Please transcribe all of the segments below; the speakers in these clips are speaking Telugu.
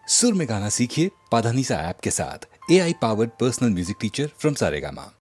सुर में गाना सीखिए पाधानीसा ऐप के साथ। AI powered personal music teacher from Saregama.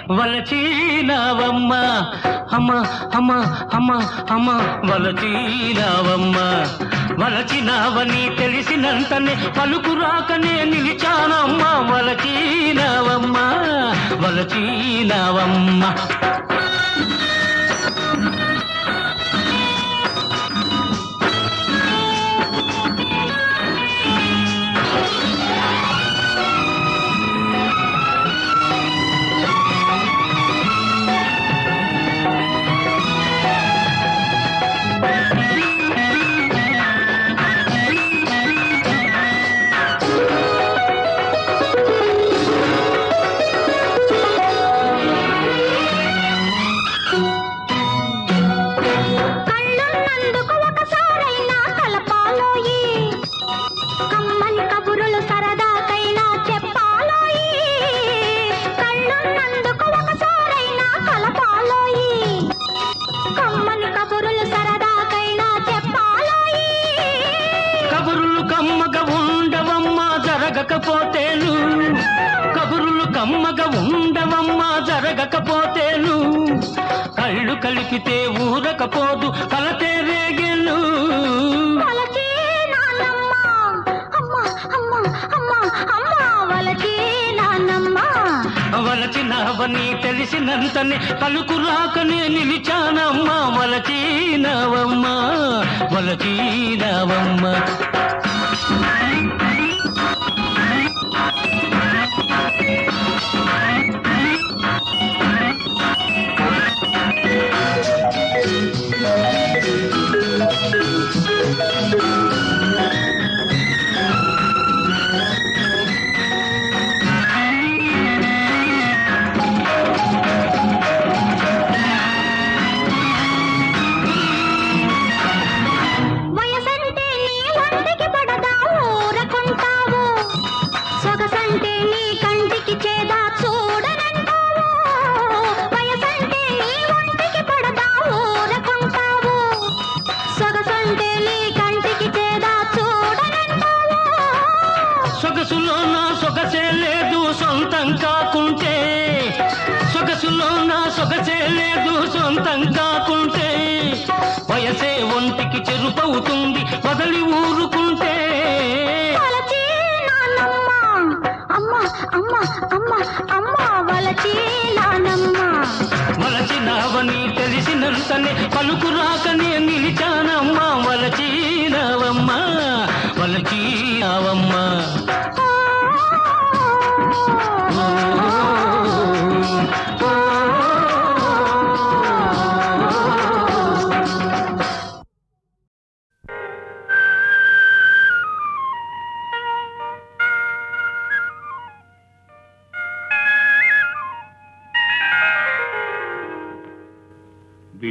వలచీనావమ్మ అమ్మ అమ్మ అమ్మ అమ్మ వలచీనావమ్మ వలచినావని తెలిసినంతనే పలుకు రాకనే నిలిచానమ్మ వలచీనావమ్మ వలచీనావమ్మ జరగకపోతేను కబురులు కమ్మగా ఉండవమ్మా జరగకపోతేను కళ్ళు కలిపితే ఊరకపోదు కలతే రేగెను వలచినావని తెలిసినంతనే పలుకు రాకనే నిలిచానమ్మా వలచినావమ్మా వలచినావమ్మా సొగసులోన సొగసే లేదు సొంతం కాకుంటే సొగసులోన సొగసే లేదు సొంతం కాకుంటే వయసే ఒంటికి చెరుపవుతుంది వదలి ఊరుకుంటే వలచినావని తెలిసినంతనే పలుకు రాకనే నిలిచానమ్మా వలచినావమ్మా వలచినావమ్మా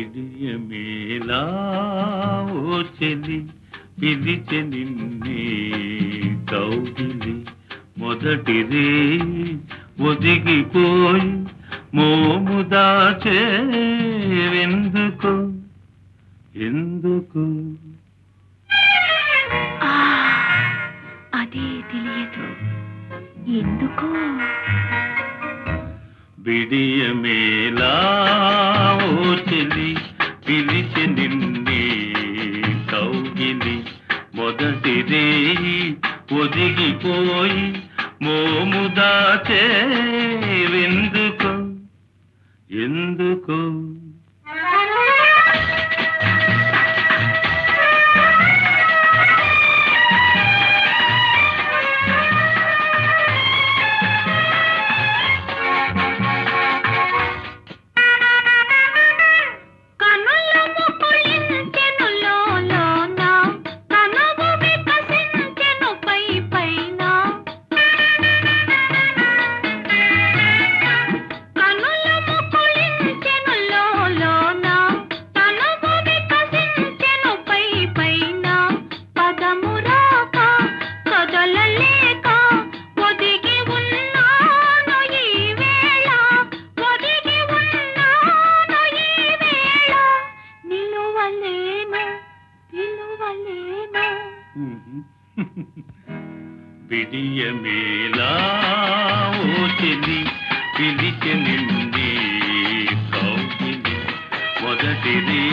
విడియమేలా ఓ చెలి పిలిచె నిన్నే కౌగిలి మొదటిదే ఒదిగిపోయి మోము దాచే ఎందుకు ఎందుకు అదే తెలియదు ఎందుకో విడియమేలా ఓ చెలి పిలిచె నిన్నే కౌగిలి మొదటిదే ఒదిగిపోయి మోము దాచే ఎందుకు ఎందుకు విడియమేలా ఓ చెలి పిలిచె నిన్నే మొదటిది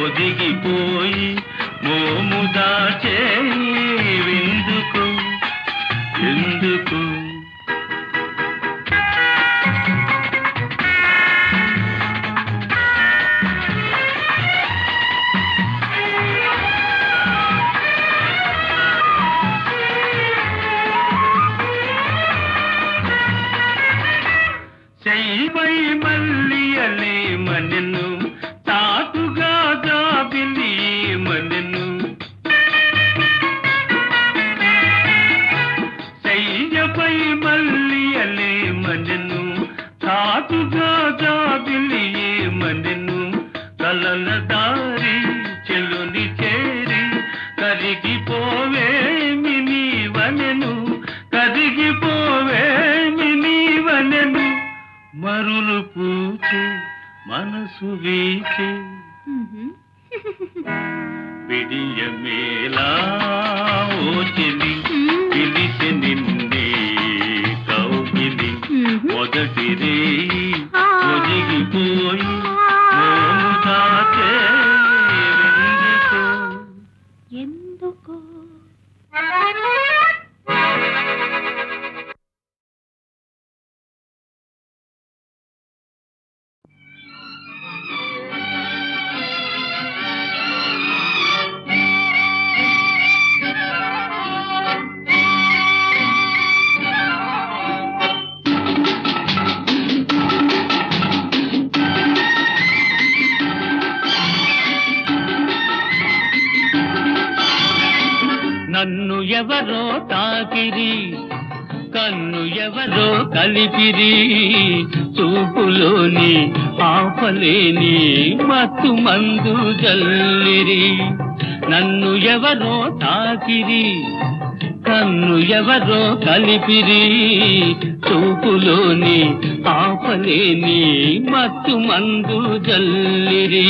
ఒదిగిపోయి మోము దాచే విందుకు ఎందుకు చెయ్యపై మల్లియలే మనెను తాటుగా జాబిలి మనెను చెయ్యపై మల్లియలే మనెను తాటుగా జాబిలి మనెను కలల దారి చెలుని చేరి కరిగిపోవేమి నీవనెను కరిగిపోవేమి నీవనెను మరులు పూచే మనసు వీచే విడియమేలా ఓ చెలి పిలిచి నిన్నే కౌగిలి మొదటిది ఒదిగిపోయి మోము దాచే ఎందుకో నన్ను ఎవరో తాకిరి కన్ను ఎవరో కలిపిరి చూపులోని ఆపలేని మత్తు మందు జల్లిరి నన్ను ఎవరో తాకిరి కన్ను ఎవరో కలిపిరి చూపులోని ఆపలేని మత్తు మందు జల్లిరి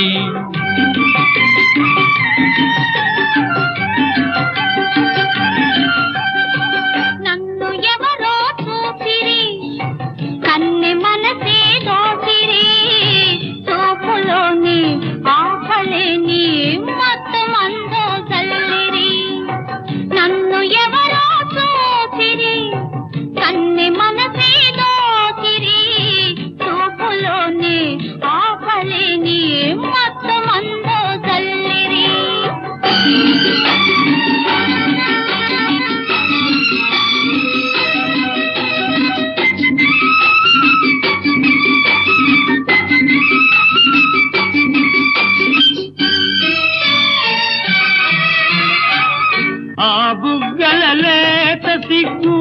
నన్ను ఎవరో చూపిరి కన్నె మనసే దోసిరి చూపులోని ఆపలేని మత్తు మందు జల్లిరి నన్ను ఎవరో చూపిరి కన్నె మనసే దోసిరి చూపులోని ఆపలేని మత్తు మందు జల్లిరి ఆ బుగ్గల లేత సిగ్గు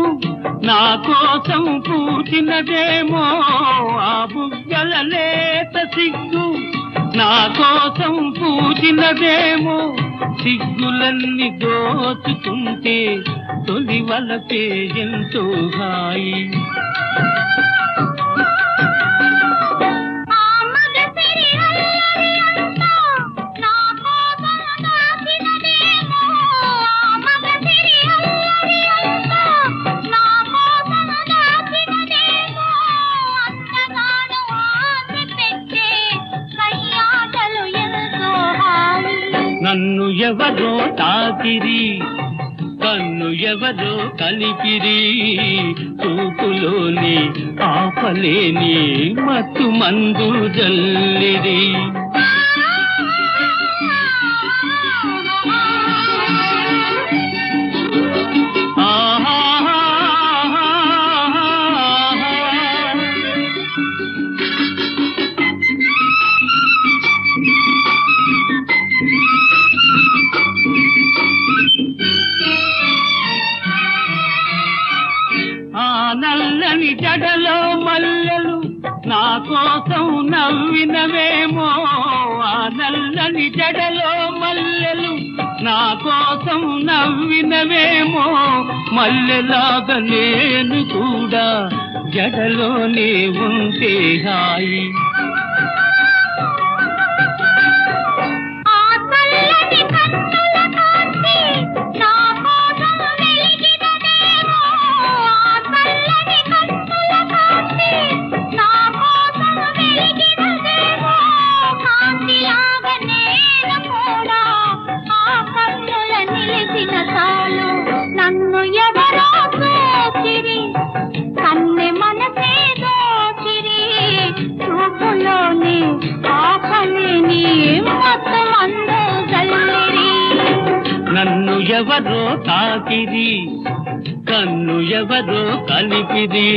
నా కోసం పూచినదేమో ఆ బుగ్గల లేత సిగ్గు నా కోసం పూచినదేమో సిగ్గులన్నీ దోచుకుంటే తొలి వలపే ఎంతో హాయి నన్ను ఎవరో తాకిరి కన్ను ఎవరో కలిపిరి చూపులోని ఆపలేని మత్తు మందు జల్లిరి నల్లని జడలో మల్లెలు నా కోసం నవ్వినవేమో ఆ నల్లని జడలో మల్లెలు నా కోసం నవ్వినవేమో మల్లెలాగా నేను కూడా జడలోనే ఉంటే హాయి కాంతి ఎవరో తాకిరి, కన్ను ఎవరో కలిపిరి,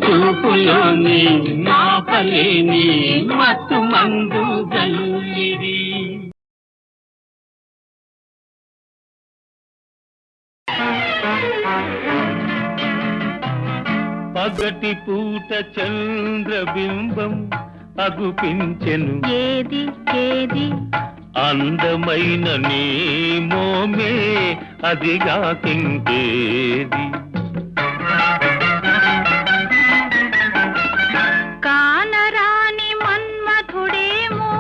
చూపులోని మాపలేని మత్తు మందు జల్లిరి. పగటి పూట చంద్రబింబం అగుపించెను, ఏది ఏది అందమైన నీ మోమే అదిగాకింకేది. కానరాని మన్మథుడేమో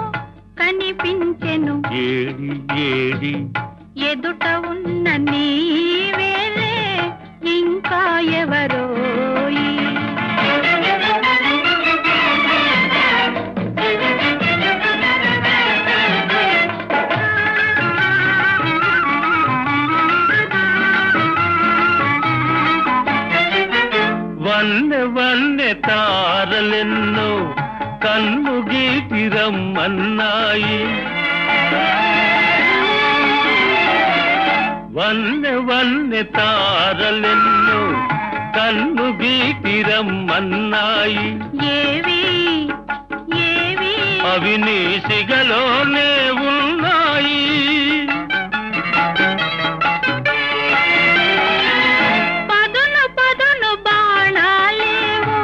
కనిపించెను, ఏడి ఏడి ఎదుట ఉన్న నీవేలే ఇంకా ఎవరోయి. వన్నె వన్నె తారలెన్నో కన్ను గీటి రమ్మన్నాయి, వన్నె వన్నె తారలెన్నో కన్ను గీటి రమ్మన్నాయి. ఏవి ఏవి అవి నీ సిగలోనే ఉన్నాయి, పదును పదును బాణాలేవో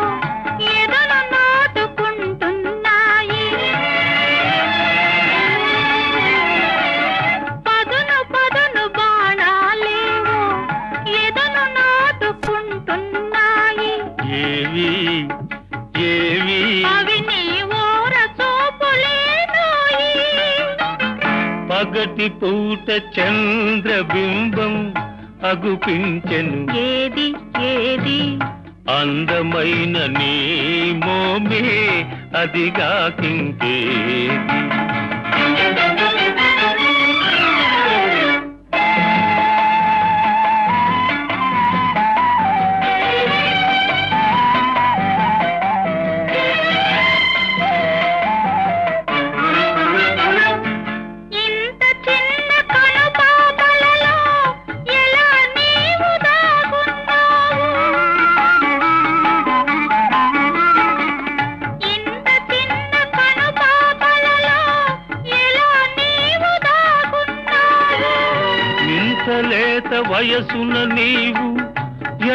ఎదను నాటుకుంటున్నాయి, పదును పదును బాణాలేవో ఎదను నాటుకుంటున్నాయి. ఏవి ఏవి అవి నీ ఓర చూపులేనోయి. పగటి పూట చంద్రబింబం అగుపించెను, ఏది ఏది అందమైన నీ మోమే అదిగాకింకేది. ఇంత చిన్న కనుపాపలలో ఎలా నీవు దాగున్నావు, ఇంత చిన్న కనుపాపలలో ఎలా నీవు దాగున్నావు. ఇంత లేత వయసున నీవు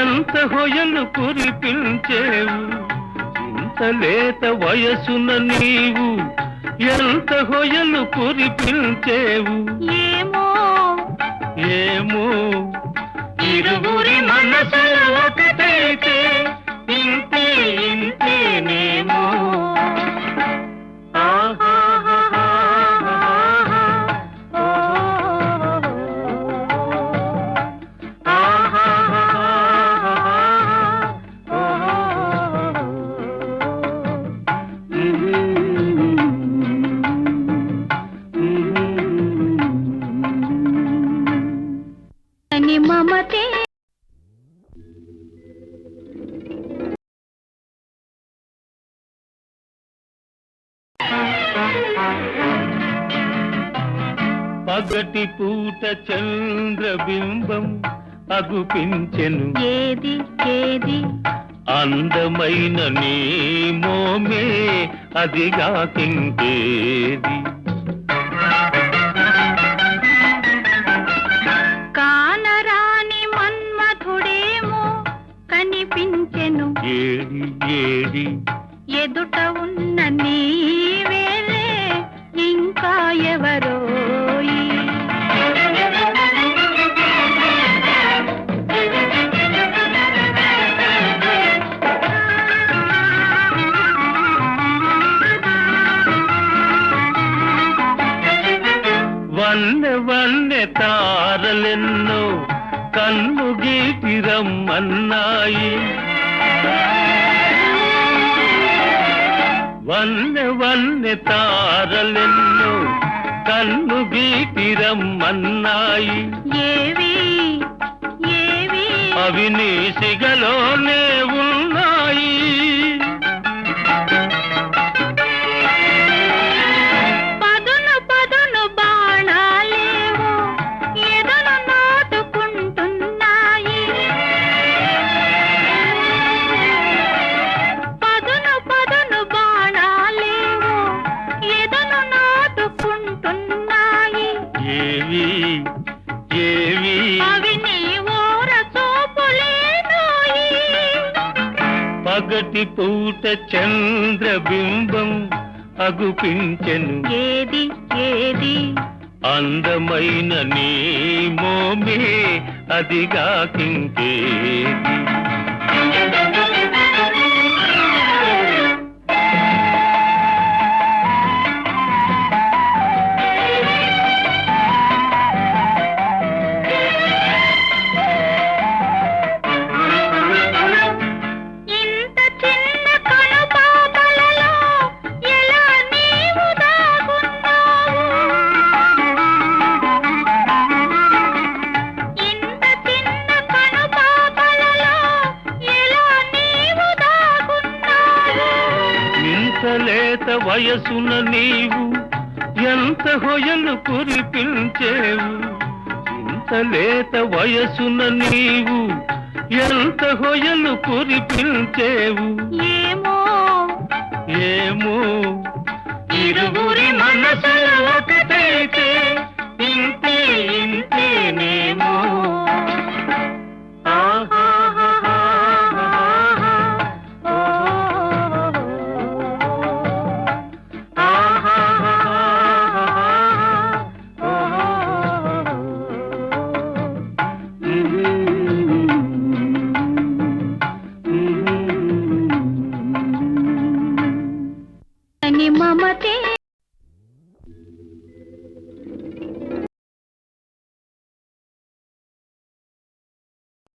ఎంత హొయలు కురిపించేవు, ఇంత లేత వయసున నీవు ఎంత హొయలు కురిపించేవు. ఏమో ఏమో ఇరువురి మనసులు ఒకటైతే ఇంతే ఇంతేనేమో. అని మమతే పగటి పూట చంద్రబింబం అగుపించెను, ఏది ఏది అందమైన నీ మోమే అదిగాకింకేది. కానరాని మన్మథుడేమో కనిపించెను, ఏడి ఏడి ఎదుట ఉన్న నీవేలే ఇంకా ఎవరోయి. వన్నె వన్నె తారలెన్నో కన్ను గీటి రమ్మన్నాయి, వన్నె వన్నె తారలెన్నో కన్ను గీటి రమ్మన్నాయి. ఏవి ఏవి అవి నీ సిగలోనే ఉన్నాయి, పదును పదును బాణాలేవో ఎదను పగటి పూట చంద్రబింబం అగుపించెను ఏది ఏది అందమైన నీ మోమే అదిగాకింకేది ఇంత చిన్న కనుపాపలలో ఎలా నీవు దాగున్నావు ఇంత చిన్న కనుపాపలలో ఎలా నీవు దాగున్నావు ఇంత లేత వయసున నీవు ఎంత హొయలు కురిపించేవు ఇంత లేత వయసున నీవు ఎంత హొయలు కురిపించేవు ఏమో ఏమో ఇరువురి మనసులు ఒకటైతే ఇంతే ఇంతేనేమో అని మమతే